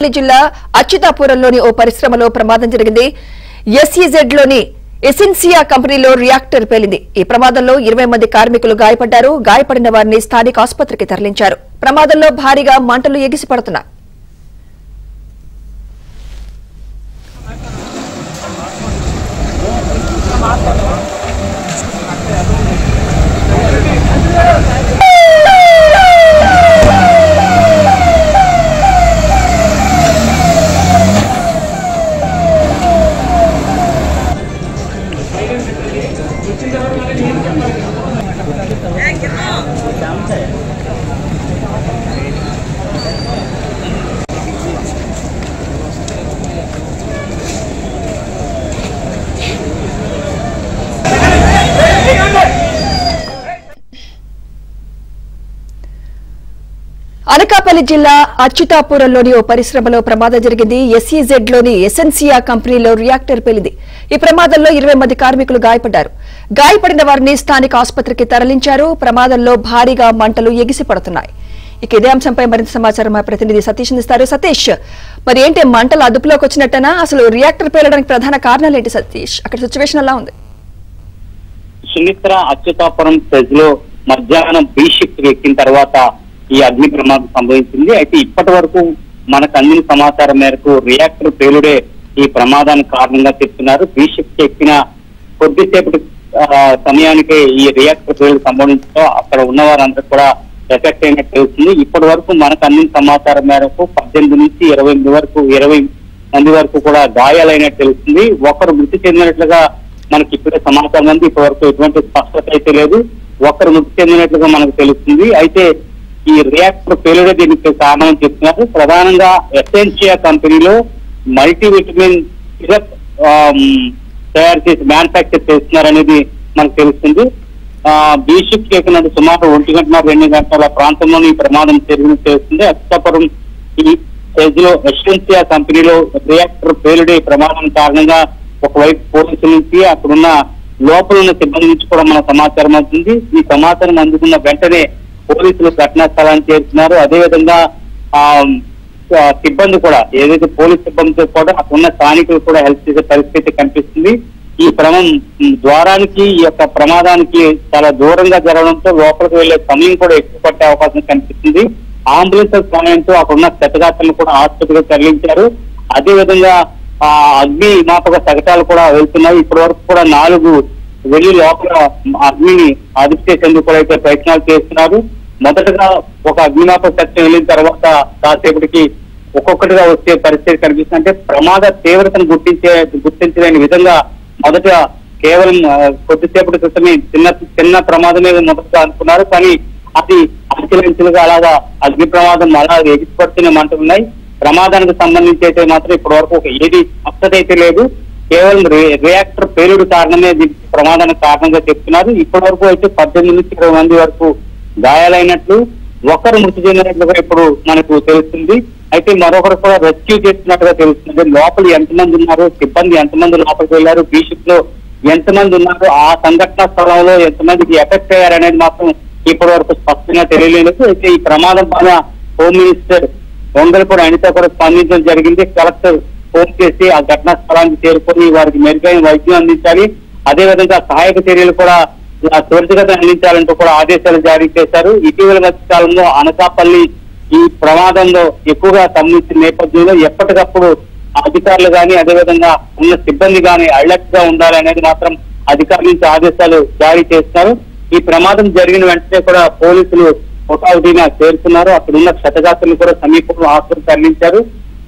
జిల్లా అచ్యుతాపురంలోని ఓ పరిశ్రమలో ప్రమాదం జరిగింది. ఎస్ఈజెడ్ లోని ఎసెన్సియా కంపెనీలో రియాక్టర్ పేలింది. ఈ ప్రమాదంలో 20 మంది కార్మికులు గాయపడ్డారు. గాయపడిన వారిని స్థానిక ఆసుపత్రికి తరలించారు. ప్రమాదంలో భారీగా మంటలు ఎగిసిపడుతున్నాయి. అనకాపల్లి జిల్లా అచ్యుతాపురంలోని ఓ పరిశ్రమలో ప్రమాదం జరిగింది. ఎస్ఈజెడ్ లోని ఎసెన్సియా కంపెనీలో రియాక్టర్ పేలింది. ఈ ప్రమాదంలో 20 మంది కార్మికులు గాయపడ్డారు. గాయపడిన వారిని స్థానిక ఆసుపత్రికి తరలించారు. ప్రమాదంలో భారీగా మంటలు ఎగిసిపడుతున్నాయి. ఇక ఇదే అంశంపై మరింత సమాచారం మా ప్రతినిధి సతీష్ అందిస్తారు. సతీష్, మరి ఏంటి మంటలు అదుపులోకి వచ్చినట్టనా? అసలు రియాక్టర్ పేలడానికి ప్రధాన కారణాలు ఏంటి సతీష్? అక్కడ సిచ్యువేషన్ ఎలా ఉంది? సుమిత్ర, అచ్యుతాపురం ప్రజలు మధ్యాహ్నం బి షిఫ్ట్ ఎక్కిన తర్వాత ఈ అగ్ని ప్రమాదం సంభవించింది. అయితే ఇప్పటి వరకు మనకు అందిన సమాచారం మేరకు రియాక్టర్ పేలుడే ఈ ప్రమాదానికి కారణంగా చెప్తున్నారు. బి షిఫ్ట్ ఎక్కిన కొద్దిసేపటి సమయానికే ఈ రియాక్టర్ పేలుడు సంభవించడంతో అక్కడ ఉన్న వారందరూ కూడా ఎఫెక్ట్ అయినట్టు తెలుస్తుంది. ఇప్పటి వరకు మనకు అందిన సమాచారం మేరకు 18 నుంచి 20 మంది వరకు కూడా గాయాలైనట్టు తెలుస్తుంది. ఒకరు మృతి చెందినట్లుగా మనకి ఇప్పుడే సమాచారం ఉంది. ఇప్పటి వరకు ఎటువంటి స్పష్టత అయితే లేదు. ఒకరు మృతి చెందినట్లుగా మనకు తెలుస్తుంది. అయితే ఈ రియాక్టర్ పేలుడే దీనికి కారణం చెప్తున్నారు. ప్రధానంగా ఎసెన్షియా కంపెనీలో మల్టీవిటమిన్ సిరప్ తయారు చేసి మ్యానుఫ్యాక్చర్ చేస్తున్నారు అనేది మనకు తెలుస్తుంది. బి షిఫ్ట్ ఎక్కినట్టు సుమారు 1 గంట 2 గంటల ప్రాంతంలోని ఈ ప్రమాదం జరిగినట్టు తెలుస్తుంది. అచ్యుతాపురం ఈ స్టేజ్ లో ఎసెన్షియా కంపెనీలో రియాక్టర్ పేలుడే ప్రమాదం కారణంగా ఒకవైపు పోలీసుల నుంచి అక్కడున్న లోపల ఉన్న సిబ్బంది నుంచి కూడా మన సమాచారం అవుతుంది. ఈ సమాచారం అందుకున్న వెంటనే పోలీసులు ఘటనా స్థలాన్ని చేరుతున్నారు. అదేవిధంగా సిబ్బంది కూడా ఏదైతే పోలీస్ సిబ్బందితో కూడా అక్కడున్న స్థానికులు కూడా హెల్ప్ చేసే పరిస్థితి కనిపిస్తుంది. ఈ ద్వారానికి ఈ యొక్క ప్రమాదానికి చాలా దూరంగా జరగడంతో లోపలికి వెళ్లే సమయం కూడా ఎక్కువ పట్టే అవకాశం కనిపిస్తుంది. అంబులెన్స్ సహాయంతో అక్కడున్న క్షతగాత్రులను కూడా ఆసుపత్రికి తరలించారు. అదేవిధంగా అగ్ని మాపక శకటాలు కూడా వెళ్తున్నాయి. ఇప్పటి వరకు కూడా 4 వెళ్లి లోపల అగ్నిని అదుపు చేసేందుకు కూడా అయితే ప్రయత్నాలు చేస్తున్నారు. మొదటగా ఒక అగ్నిమాపక శకటం వెళ్ళిన తర్వాత కాసేపటికి ఒక్కొక్కటిగా వచ్చే పరిస్థితి కనిపిస్తుంది. అంటే ప్రమాద తీవ్రతను గుర్తించలేని విధంగా మొదట కేవలం కొద్దిసేపటి క్రితమే చిన్న ప్రమాదమే మొదటగా అనుకున్నారు. కానీ అది అంచెలంచెలుగా అలాగా అగ్ని ప్రమాదం అలా ఎగిసిపడుతూనే మంటున్నాయి. ప్రమాదానికి సంబంధించి అయితే మాత్రం ఇప్పటి వరకు ఒక ఏది స్పష్టత అయితే లేదు. కేవలం రియాక్టర్ పేలుడు కారణమే ప్రమాదానికి కారణంగా చెప్తున్నారు. ఇప్పటి వరకు అయితే 18 నుంచి 20 మంది వరకు గాయాలైనట్లు, ఒకరు మృతి చెందినట్లుగా ఇప్పుడు మనకు తెలుస్తుంది. అయితే మరొకరు కూడా రెస్క్యూ చేస్తున్నట్టుగా తెలుస్తుంది. లోపల ఎంతమంది ఉన్నారు, సిబ్బంది ఎంతమంది లోపలికి వెళ్లారు, బి షిఫ్ట్ లో ఎంతమంది ఉన్నారు, ఆ సంఘటన స్థలంలో ఎంతమందికి ఎఫెక్ట్ అయ్యారనేది మాత్రం ఇప్పటి వరకు స్పష్టంగా తెలియలేదు. అయితే ఈ ప్రమాదం పైన హోమ్ మినిస్టర్ వంగలపూడి అనిత కూడా స్పందించడం జరిగింది. కలెక్టర్ ఫోన్ చేసి ఆ ఘటనా స్థలానికి చేరుకొని వారికి మెరుగైన వైద్యం అందించాలి, అదేవిధంగా సహాయక చర్యలు కూడా త్వరితగతిన అందించాలంటూ కూడా ఆదేశాలు జారీ చేశారు. ఇటీవల మధ్య కాలంలో అనకాపల్లి ఈ ప్రమాదంలో ఎక్కువగా సంబంధించిన నేపథ్యంలో ఎప్పటికప్పుడు అధికారులు కానీ అదేవిధంగా ఉన్న సిబ్బంది కానీ అలర్ట్ గా ఉండాలి అనేది మాత్రం అధికారుల నుంచి ఆదేశాలు జారీ చేస్తున్నారు. ఈ ప్రమాదం జరిగిన వెంటనే కూడా పోలీసులు ఒకటిగా చేరుతున్నారు. అక్కడ ఉన్న క్షతగాత్రులను కూడా సమీపంలో ఆసుపత్రికి తరలించారు.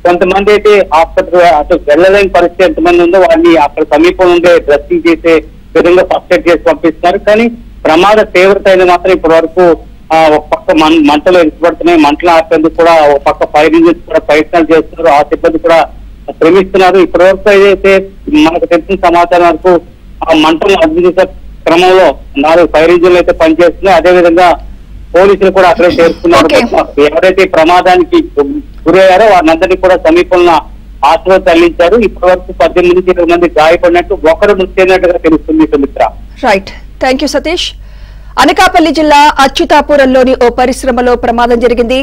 కొంతమంది అయితే ఆసుపత్రి అటు వెళ్ళలేని పరిస్థితి ఎంతమంది ఉందో వారిని అక్కడ సమీపంలో ఉండే డ్రెస్సింగ్ చేసే విధంగా ఫస్ట్ ఎయిడ్ చేసి పంపిస్తున్నారు. కానీ ప్రమాద తీవ్రత అయితే మాత్రం ఇప్పటి వరకు ఒక పక్క మంటలు ఎగిసిపడుతున్నాయి. మంటలు ఆపేందుకు కూడా ఒక పక్క ఫైర్ ఇంజిన్స్ కూడా ప్రయత్నాలు చేస్తున్నారు. ఆ సిబ్బంది కూడా శ్రమిస్తున్నారు. ఇప్పటి వరకు ఏదైతే మనకు తెలిసిన సమాచారం వరకు ఆ మంటలను అదుపు చేసే క్రమంలో 4 ఫైర్ ఇంజిన్లు అయితే పనిచేస్తున్నాయి. అదేవిధంగా పోలీసులు కూడా అక్కడే చేరుస్తున్నారు. ఎవరైతే ప్రమాదానికి గురయ్యారో వారినందరినీ కూడా సమీపంలో ఆసుపత్రి తరలించారు. ఇప్పటి వరకు 18 నుంచి 20 మంది గాయపడినట్టు, ఒకరు మృతి చెందినట్టుగా తెలుస్తుంది. Sumitra, right, thank you Satish. Anakapalli జిల్లా అచ్యుతాపురంలోని ఓ పరిశ్రమలో ప్రమాదం జరిగింది.